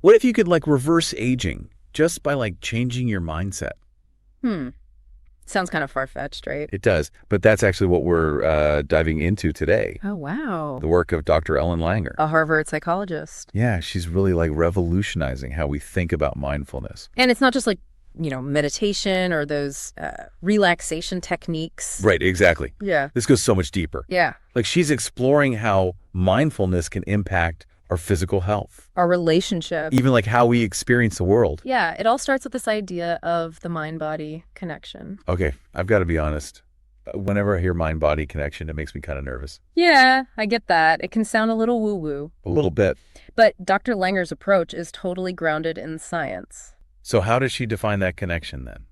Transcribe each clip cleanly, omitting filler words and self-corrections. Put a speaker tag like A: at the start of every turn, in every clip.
A: What if you could like reverse aging just by like changing your mindset?
B: Hmm. Sounds kind of far-fetched, right?
A: It does, but that's actually what we're diving into today.
B: Oh, wow.
A: The work of Dr. Ellen Langer.
B: A Harvard psychologist.
A: Yeah, she's really like revolutionizing how we think about mindfulness.
B: And it's not just like, meditation or those relaxation techniques.
A: Right, exactly.
B: Yeah.
A: This goes so much deeper.
B: Yeah.
A: Like she's exploring how mindfulness can impact our physical health,
B: Our relationship.
A: even like how we experience the world.
B: Yeah, it all starts with this idea of the mind-body connection.
A: Okay, I've got to be honest. Whenever I hear mind-body connection, it makes me kind of nervous.
B: Yeah, I get that. It can sound a little woo-woo.
A: A little bit.
B: But Dr. Langer's approach is totally grounded in science.
A: So how does she define that connection then?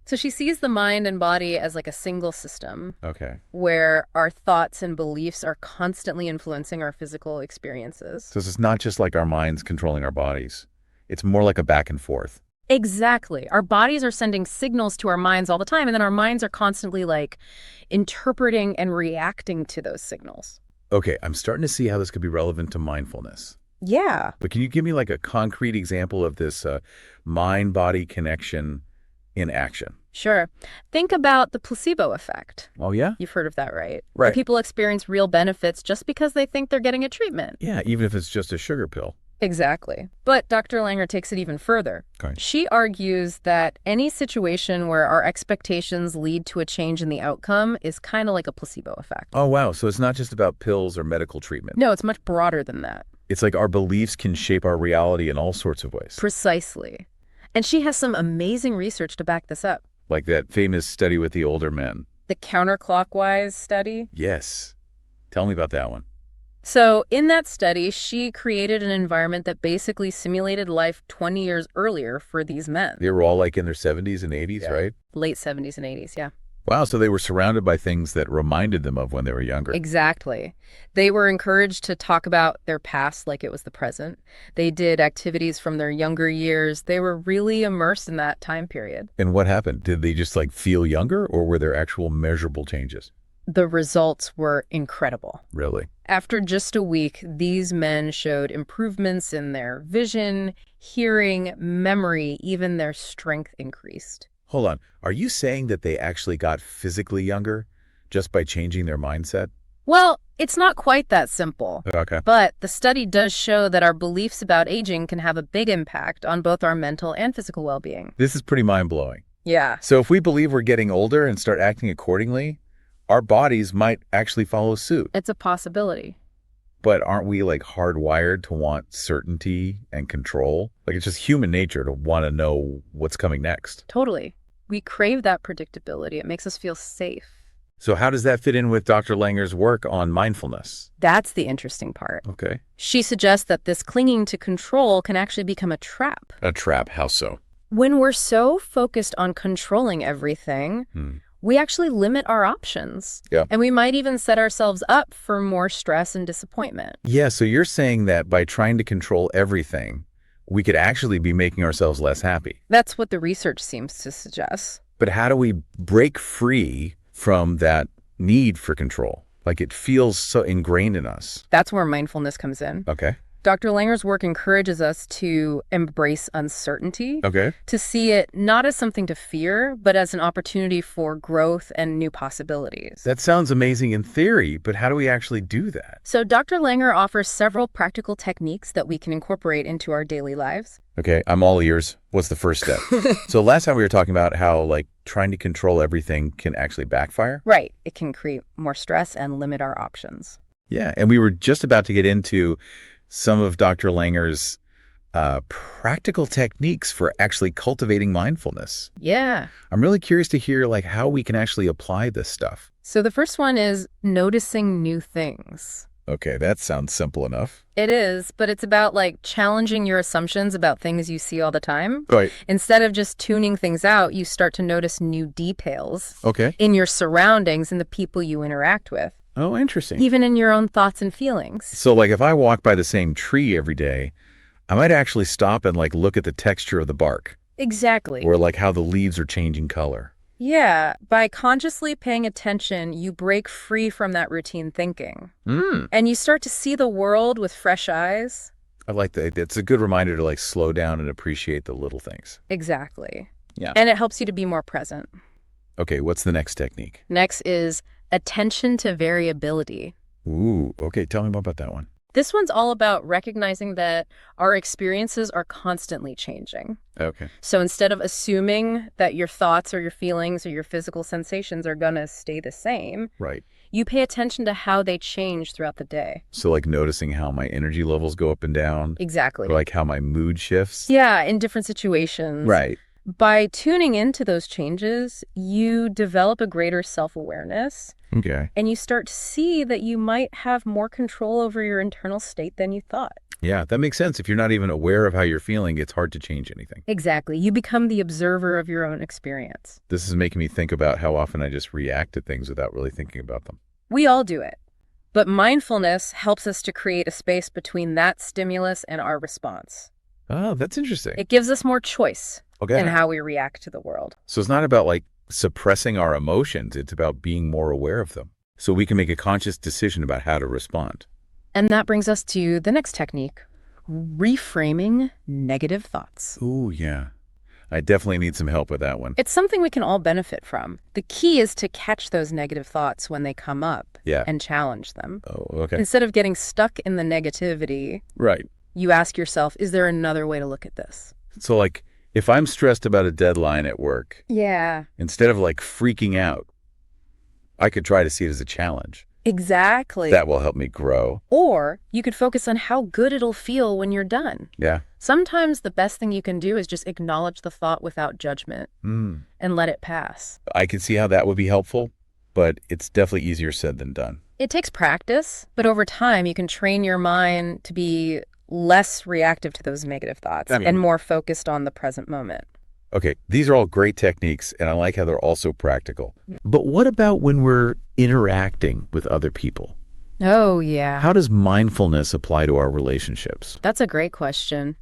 B: So she sees the mind and body as like a single system
A: Okay.
B: where our thoughts and beliefs are constantly influencing our physical experiences.
A: So it's not just like our minds controlling our bodies. It's more like a back and forth.
B: Exactly. Our bodies are sending signals to our minds all the time, and then our minds are constantly like interpreting and reacting to those signals.
A: Okay, I'm starting to see how this could be relevant to mindfulness.
B: Yeah.
A: But can you give me like a concrete example of this mind-body connection in action?
B: Sure. Think about the placebo effect.
A: Oh, yeah?
B: You've heard of that, right?
A: Right.
B: Where people experience real benefits just because they think they're getting a treatment.
A: Yeah, even if it's just a sugar pill.
B: Exactly. But Dr. Langer takes it even further.
A: Okay.
B: She argues that any situation where our expectations lead to a change in the outcome is kind of like a placebo effect.
A: Oh, wow. So it's not just about pills or medical treatment.
B: No, it's much broader than that.
A: It's like our beliefs can shape our reality in all sorts of ways.
B: Precisely. And she has some amazing research to back this up.
A: Like that famous study with the older men.
B: The counterclockwise study.
A: Yes. Tell me about that one.
B: So in that study, she created an environment that basically simulated life 20 years earlier for these men.
A: They were all like in their 70s and 80s, right?
B: Late 70s and 80s, yeah.
A: Wow, so they were surrounded by things that reminded them of when they were younger.
B: Exactly. They were encouraged to talk about their past like it was the present. They did activities from their younger years. They were really immersed in that time period.
A: And what happened? Did they just like feel younger, or were there actual measurable changes?
B: The results were incredible.
A: Really?
B: After just a week, these men showed improvements in their vision, hearing, memory, even their strength increased.
A: Hold on. Are you saying that they actually got physically younger just by changing their mindset?
B: Well, it's not quite that simple.
A: Okay.
B: But the study does show that our beliefs about aging can have a big impact on both our mental and physical well-being.
A: This is pretty mind-blowing.
B: Yeah.
A: So if we believe we're getting older and start acting accordingly, our bodies might actually follow suit.
B: It's a possibility.
A: But aren't we like hardwired to want certainty and control? Like it's just human nature to want to know what's coming next.
B: Totally. We crave that predictability. It makes us feel safe.
A: So how does that fit in with Dr. Langer's work on mindfulness?
B: That's the interesting part.
A: Okay.
B: She suggests that this clinging to control can actually become a trap.
A: A trap, how so?
B: When we're so focused on controlling everything, we actually limit our options.
A: Yeah.
B: And we might even set ourselves up for more stress and disappointment.
A: Yeah, so you're saying that by trying to control everything, we could actually be making ourselves less happy.
B: That's what the research seems to suggest.
A: But how do we break free from that need for control? Like it feels so ingrained in us.
B: That's where mindfulness comes in.
A: Okay.
B: Dr. Langer's work encourages us to embrace uncertainty,
A: Okay.
B: to see it not as something to fear, but as an opportunity for growth and new possibilities.
A: That sounds amazing in theory, but how do we actually do that?
B: So Dr. Langer offers several practical techniques that we can incorporate into our daily lives.
A: Okay, I'm all ears. What's the first step? So last time we were talking about how like trying to control everything can actually backfire.
B: Right. It can create more stress and limit our options.
A: Yeah, and we were just about to get into some of Dr. Langer's practical techniques for actually cultivating mindfulness.
B: Yeah.
A: I'm really curious to hear like how we can actually apply this stuff.
B: So the first one is noticing new things.
A: Okay, that sounds simple enough.
B: It is, but it's about like challenging your assumptions about things you see all the time.
A: Right.
B: Instead of just tuning things out, you start to notice new details
A: Okay.
B: in your surroundings and the people you interact with,
A: Oh, interesting.
B: even in your own thoughts and feelings.
A: So like if I walk by the same tree every day, I might actually stop and like look at the texture of the bark
B: Exactly.
A: or like how the leaves are changing color.
B: Yeah, by consciously paying attention, you break free from that routine thinking. And you start to see the world with fresh eyes.
A: I like that. It's a good reminder to like slow down and appreciate the little things.
B: Exactly.
A: Yeah.
B: And it helps you to be more present.
A: Okay, what's the next technique?
B: Next is attention to variability.
A: Ooh, okay, tell me more about that one.
B: This one's all about recognizing that our experiences are constantly changing.
A: Okay.
B: So instead of assuming that your thoughts or your feelings or your physical sensations are going to stay the same,
A: Right.
B: you pay attention to how they change throughout the day.
A: So like noticing how my energy levels go up and down,
B: Exactly.
A: or like how my mood shifts.
B: Yeah, in different situations.
A: Right.
B: By tuning into those changes, you develop a greater self-awareness,
A: Okay.
B: and you start to see that you might have more control over your internal state than you thought.
A: Yeah, that makes sense. If you're not even aware of how you're feeling, it's hard to change anything.
B: Exactly. You become the observer of your own experience.
A: This is making me think about how often I just react to things without really thinking about them.
B: We all do it. But mindfulness helps us to create a space between that stimulus and our response.
A: Oh, that's interesting.
B: It gives us more choice
A: Okay.
B: in how we react to the world.
A: So it's not about like suppressing our emotions. It's about being more aware of them so we can make a conscious decision about how to respond.
B: And that brings us to the next technique, reframing negative thoughts.
A: Ooh, yeah. I definitely need some help with that one.
B: It's something we can all benefit from. The key is to catch those negative thoughts when they come up
A: Yeah.
B: and challenge them.
A: Oh, okay.
B: Instead of getting stuck in the negativity,
A: Right.
B: you ask yourself, is there another way to look at this?
A: So like if I'm stressed about a deadline at work,
B: Yeah.
A: instead of like freaking out, I could try to see it as a challenge.
B: Exactly.
A: That will help me grow.
B: Or you could focus on how good it'll feel when you're done.
A: Yeah.
B: Sometimes the best thing you can do is just acknowledge the thought without judgment and let it pass.
A: I can see how that would be helpful, but it's definitely easier said than done.
B: It takes practice, but over time you can train your mind to be less reactive to those negative thoughts and more focused on the present moment.
A: Okay, these are all great techniques, and I like how they're also practical. But what about when we're interacting with other people?
B: Oh, yeah.
A: How does mindfulness apply to our relationships?
B: That's a great question.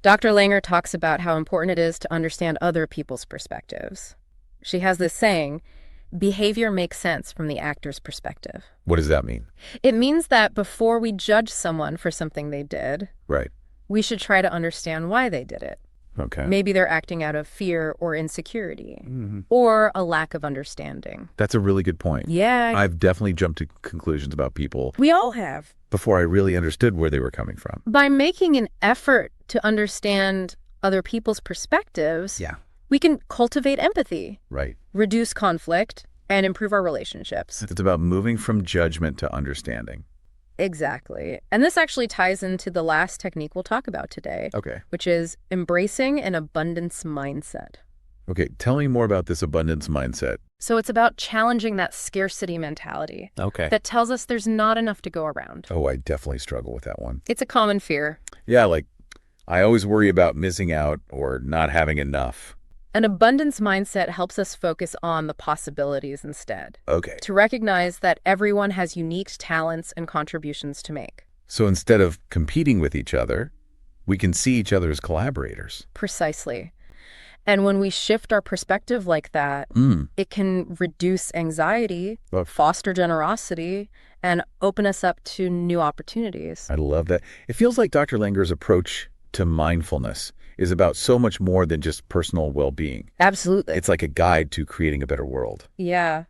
B: Dr. Langer talks about how important it is to understand other people's perspectives. She has this saying, behavior makes sense from the actor's perspective.
A: What does that mean?
B: It means that before we judge someone for something they did,
A: Right.
B: we should try to understand why they did it.
A: Okay.
B: Maybe they're acting out of fear or insecurity or a lack of understanding.
A: That's a really good point.
B: Yeah,
A: I've definitely jumped to conclusions about people
B: we all have.
A: before I really understood where they were coming from.
B: By making an effort to understand other people's perspectives, we can cultivate empathy,
A: Right.
B: reduce conflict, and improve our relationships.
A: It's about moving from judgment to understanding.
B: Exactly. And this actually ties into the last technique we'll talk about today,
A: Okay.
B: which is embracing an abundance mindset.
A: Okay, tell me more about this abundance mindset.
B: So it's about challenging that scarcity mentality
A: Okay.
B: that tells us there's not enough to go around.
A: Oh, I definitely struggle with that one.
B: It's a common fear.
A: Yeah, like I always worry about missing out or not having enough.
B: An abundance mindset helps us focus on the possibilities instead,
A: Okay.
B: to recognize that everyone has unique talents and contributions to make.
A: So instead of competing with each other, we can see each other as collaborators.
B: Precisely. And when we shift our perspective like that, it can reduce anxiety, foster generosity, and open us up to new opportunities.
A: I love that. It feels like Dr. Langer's approach to mindfulness is about so much more than just personal well-being.
B: Absolutely.
A: It's like a guide to creating a better world.
B: Yeah.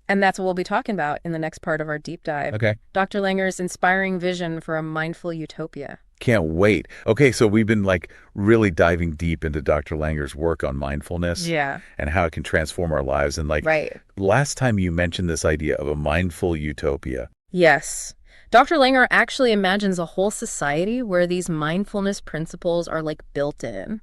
B: And that's what we'll be talking about in the next part of our deep dive.
A: Okay.
B: Dr. Langer's inspiring vision for a mindful utopia.
A: Can't wait. Okay, so we've been like really diving deep into Dr. Langer's work on mindfulness and how it can transform our lives. And like last time you mentioned this idea of a mindful utopia.
B: Yes. Dr. Langer actually imagines a whole society where these mindfulness principles are like built in.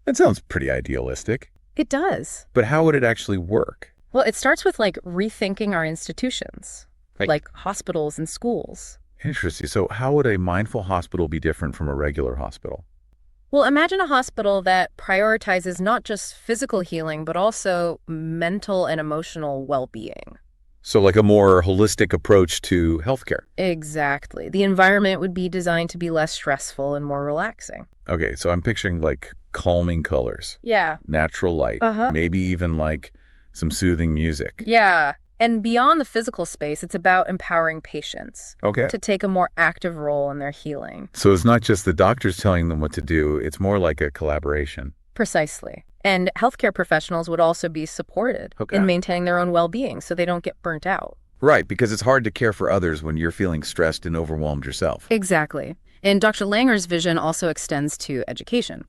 A: That sounds pretty idealistic.
B: It does.
A: But how would it actually work?
B: Well, it starts with like rethinking our institutions, like hospitals and schools.
A: Interesting. So how would a mindful hospital be different from a regular hospital?
B: Well, imagine a hospital that prioritizes not just physical healing, but also mental and emotional well-being.
A: So like a more holistic approach to healthcare.
B: Exactly. The environment would be designed to be less stressful and more relaxing.
A: Okay, so I'm picturing like calming colors.
B: Yeah.
A: Natural light. Maybe even like some soothing music.
B: Yeah. And beyond the physical space, it's about empowering patients
A: to
B: take a more active role in their healing.
A: So it's not just the doctors telling them what to do, it's more like a collaboration.
B: Precisely. And healthcare professionals would also be supported in maintaining their own well-being so they don't get burnt out.
A: Right, because it's hard to care for others when you're feeling stressed and overwhelmed yourself.
B: Exactly. And Dr. Langer's vision also extends to education.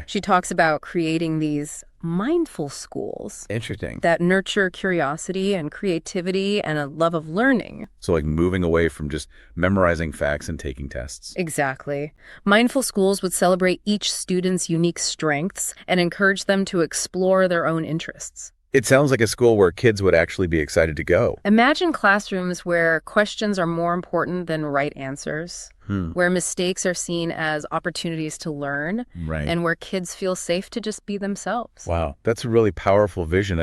B: She talks about creating these mindful schools.
A: Interesting.
B: That nurture curiosity and creativity and a love of learning.
A: So like moving away from just memorizing facts and taking tests.
B: Exactly. Mindful schools would celebrate each student's unique strengths and encourage them to explore their own interests.
A: It sounds like a school where kids would actually be excited to go.
B: Imagine classrooms where questions are more important than right answers, where mistakes are seen as opportunities to learn, and where kids feel safe to just be themselves.
A: Wow, that's a really powerful vision.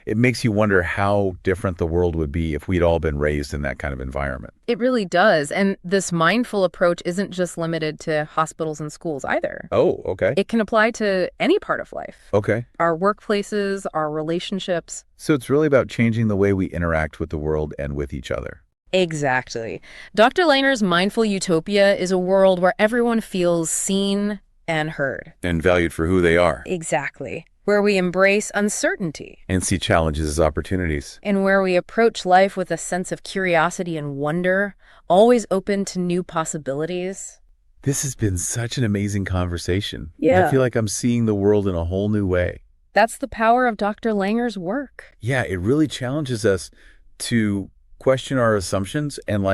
A: It makes you wonder how different the world would be if we'd all been raised in that kind of environment.
B: It really does. And this mindful approach isn't just limited to hospitals and schools either.
A: Oh, okay.
B: It can apply to any part of life.
A: Okay.
B: Our workplaces, our relationships.
A: So it's really about changing the way we interact with the world and with each other.
B: Exactly. Dr. Langer's mindful utopia is a world where everyone feels seen and heard.
A: And valued for who they are.
B: Exactly. Where we embrace uncertainty.
A: And see challenges as opportunities.
B: And where we approach life with a sense of curiosity and wonder, always open to new possibilities.
A: This has been such an amazing conversation.
B: Yeah.
A: I feel like I'm seeing the world in a whole new way.
B: That's the power of Dr. Langer's work.
A: Yeah, it really challenges us to question our assumptions and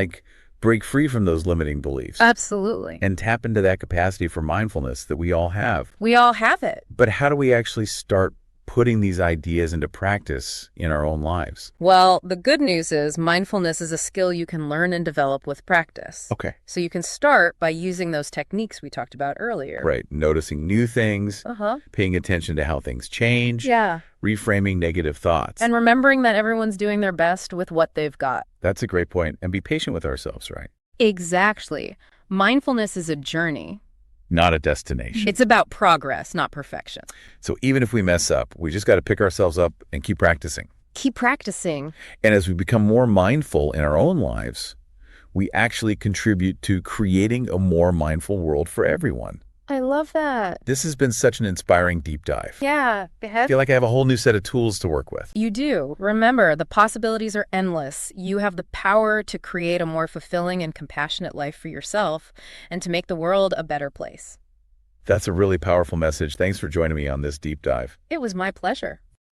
A: break free from those limiting beliefs.
B: Absolutely.
A: And tap into that capacity for mindfulness that we all have.
B: We all have it.
A: But how do we actually start putting these ideas into practice in our own lives?
B: Well, the good news is mindfulness is a skill you can learn and develop with practice.
A: Okay.
B: So you can start by using those techniques we talked about earlier.
A: Right. Noticing new things, paying attention to how things change, reframing negative thoughts.
B: And remembering that everyone's doing their best with what they've got.
A: That's a great point. And be patient with ourselves, right?
B: Exactly. Mindfulness is a journey.
A: Not a destination.
B: It's about progress, not perfection.
A: So even if we mess up, we just got to pick ourselves up and keep practicing.
B: Keep practicing.
A: And as we become more mindful in our own lives, we actually contribute to creating a more mindful world for everyone.
B: I love that.
A: This has been such an inspiring deep dive.
B: Yeah.
A: I feel like I have a whole new set of tools to work with.
B: You do. Remember, the possibilities are endless. You have the power to create a more fulfilling and compassionate life for yourself and to make the world a better place.
A: That's a really powerful message. Thanks for joining me on this deep dive.
B: It was my pleasure.